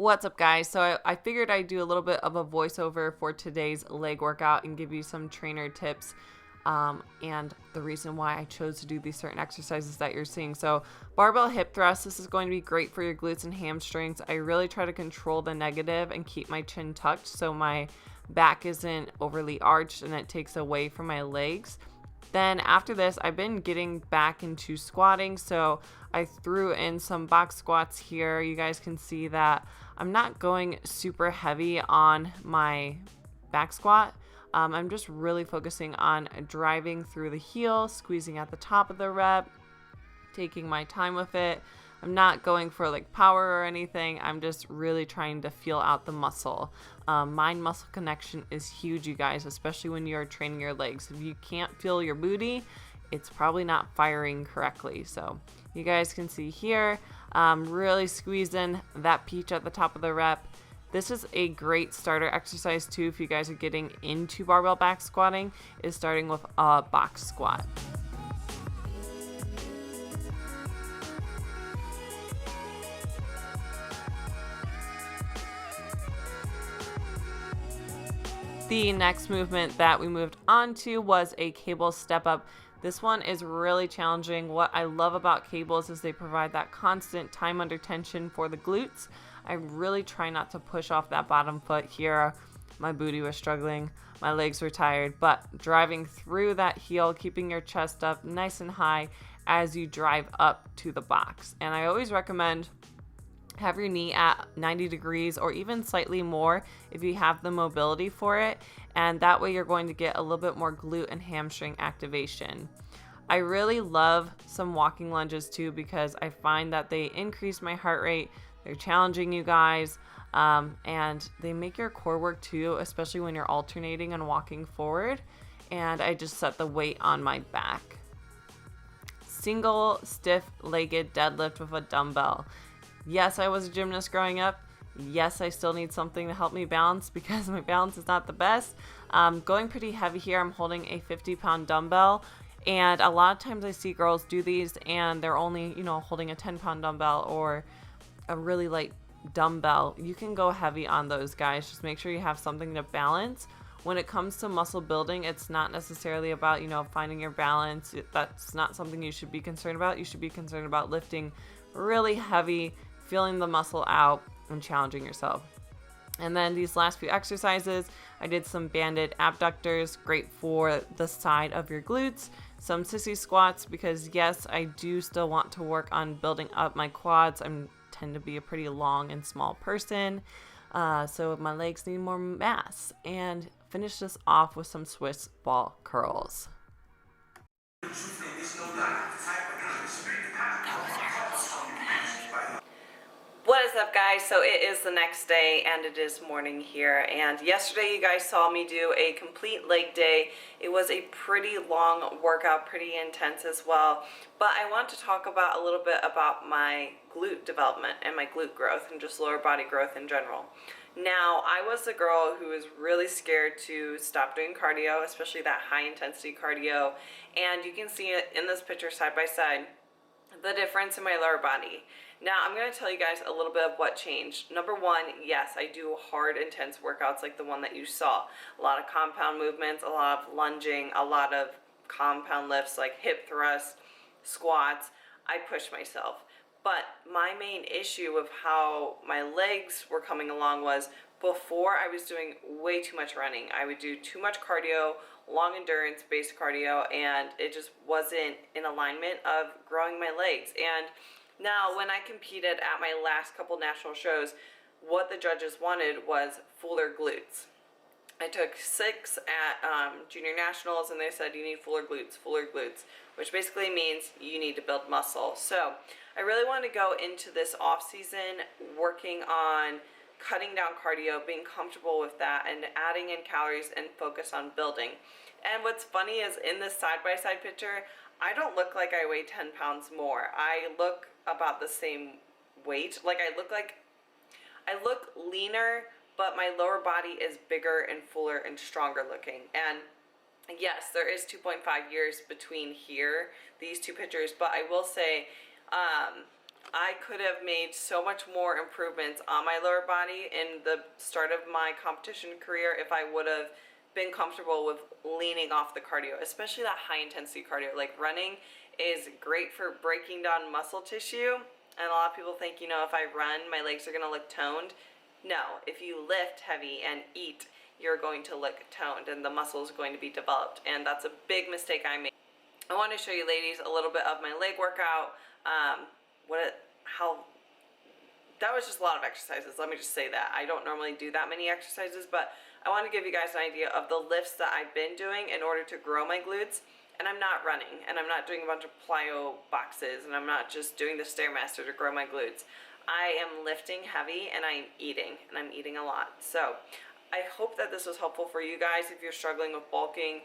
What's up, guys? So I figured I'd do a little bit of a voiceover for today's leg workout and give you some trainer tips and the reason why I chose to do these certain exercises that you're seeing. So barbell hip thrust, this is going to be great for your glutes and hamstrings. I really try to control the negative and keep my chin tucked so my back isn't overly arched and it takes away from my legs. Then after this, I've been getting back into squatting, so I threw in some box squats here. You guys can see that I'm not going super heavy on my back squat. I'm just really focusing on driving through the heel, squeezing at the top of the rep, taking my time with it. I'm not going for like power or anything. I'm just really trying to feel out the muscle. Mind-muscle connection is huge, you guys, especially when you're training your legs. If you can't feel your booty, it's probably not firing correctly. So you guys can see here, really squeezing that peach at the top of the rep. This is a great starter exercise too if you guys are getting into barbell back squatting, is starting with a box squat. The next movement that we moved on to was a cable step up. This one is really challenging. What I love about cables is they provide that constant time under tension for the glutes. I really try not to push off that bottom foot here. My booty was struggling, my legs were tired, but driving through that heel, keeping your chest up nice and high as you drive up to the box. And I always recommend have your knee at 90 degrees or even slightly more if you have the mobility for it, and that way you're going to get a little bit more glute and hamstring activation. I really love some walking lunges too because I find that they increase my heart rate. They're challenging, you guys, and they make your core work too, especially when you're alternating and walking forward. And I just set the weight on my back. Single stiff-legged deadlift with a dumbbell. Yes, I was a gymnast growing up. Yes, I still need something to help me balance because my balance is not the best. Going pretty heavy here. I'm holding a 50-pound dumbbell, and a lot of times I see girls do these and they're only, holding a 10-pound dumbbell or a really light dumbbell. You can go heavy on those, guys. Just make sure you have something to balance. When it comes to muscle building, it's not necessarily about, finding your balance. That's not something you should be concerned about. You should be concerned about lifting really heavy, feeling the muscle out, and challenging yourself. And then these last few exercises, I did some banded abductors, great for the side of your glutes, some sissy squats because yes, I do still want to work on building up my quads. I tend to be a pretty long and small person, so my legs need more mass. And finish this off with some Swiss ball curls. What is up, guys? So it is the next day and it is morning here, and yesterday you guys saw me do a complete leg day. It was a pretty long workout, pretty intense as well, but I want to talk about a little bit about my glute development and my glute growth and just lower body growth in general. Now, I was a girl who was really scared to stop doing cardio, especially that high intensity cardio, and you can see it in this picture side by side, the difference in my lower body. Now, I'm going to tell you guys a little bit of what changed. Number one, yes, I do hard, intense workouts like the one that you saw. A lot of compound movements, a lot of lunging, a lot of compound lifts like hip thrusts, squats. I push myself. But my main issue with how my legs were coming along was before I was doing way too much running. I would do too much cardio, long endurance based cardio, and it just wasn't in alignment of growing my legs. And now, when I competed at my last couple national shows, what the judges wanted was fuller glutes. I took 6 at junior nationals, and they said you need fuller glutes, which basically means you need to build muscle. So I really want to go into this off season working on cutting down cardio, being comfortable with that, and adding in calories and focus on building. And what's funny is in this side-by-side picture, I don't look like I weigh 10 pounds more. I look about the same weight. I look leaner, but my lower body is bigger and fuller and stronger looking. And yes, there is 2.5 years between these two pictures, but I will say I could have made so much more improvements on my lower body in the start of my competition career if I would have been comfortable with leaning off the cardio, especially that high intensity cardio. Like running is great for breaking down muscle tissue, and a lot of people think, you know, if I run, my legs are gonna look toned. No, if you lift heavy and eat, you're going to look toned and the muscle is going to be developed, and that's a big mistake I made. I want to show you ladies a little bit of my leg workout. That was just a lot of exercises, let me just say that. I don't normally do that many exercises, but I want to give you guys an idea of the lifts that I've been doing in order to grow my glutes. And I'm not running, and I'm not doing a bunch of plyo boxes, and I'm not just doing the Stairmaster to grow my glutes. I am lifting heavy, and I'm eating a lot. So I hope that this was helpful for you guys if you're struggling with bulking.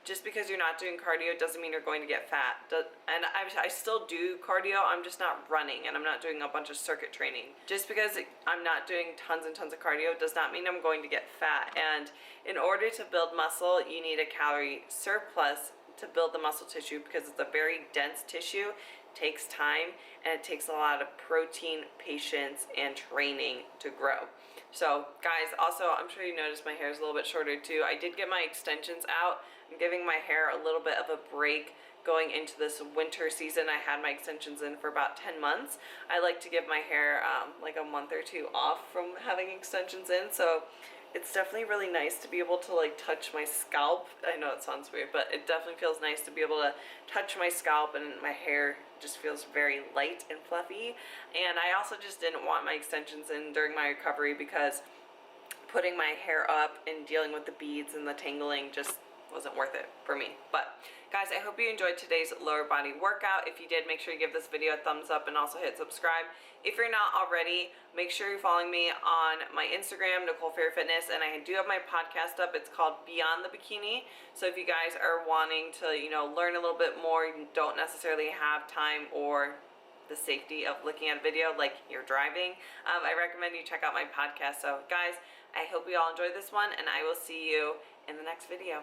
Just because you're not doing cardio doesn't mean you're going to get fat. And I still do cardio, I'm just not running, and I'm not doing a bunch of circuit training. Just because I'm not doing tons and tons of cardio does not mean I'm going to get fat. And in order to build muscle, you need a calorie surplus to build the muscle tissue, because it's a very dense tissue. It takes time, and it takes a lot of protein, patience, and training to grow. So guys, also, I'm sure you noticed my hair is a little bit shorter too. I did get my extensions out. I'm giving my hair a little bit of a break going into this winter season. I had my extensions in for about 10 months. I like to give my hair like a month or two off from having extensions in, so it's definitely really nice to be able to like touch my scalp. I know it sounds weird, but it definitely feels nice to be able to touch my scalp, and my hair just feels very light and fluffy. And I also just didn't want my extensions in during my recovery, because putting my hair up and dealing with the beads and the tangling just wasn't worth it for me. But guys, I hope you enjoyed today's lower body workout. If you did, make sure you give this video a thumbs up and also hit subscribe. If you're not already, make sure you're following me on my Instagram, Nicole Ferrier Fitness, and I do have my podcast up. It's called Beyond the Bikini. So if you guys are wanting to, you know, learn a little bit more, you don't necessarily have time or the safety of looking at a video like you're driving, I recommend you check out my podcast. So guys, I hope you all enjoyed this one, and I will see you in the next video.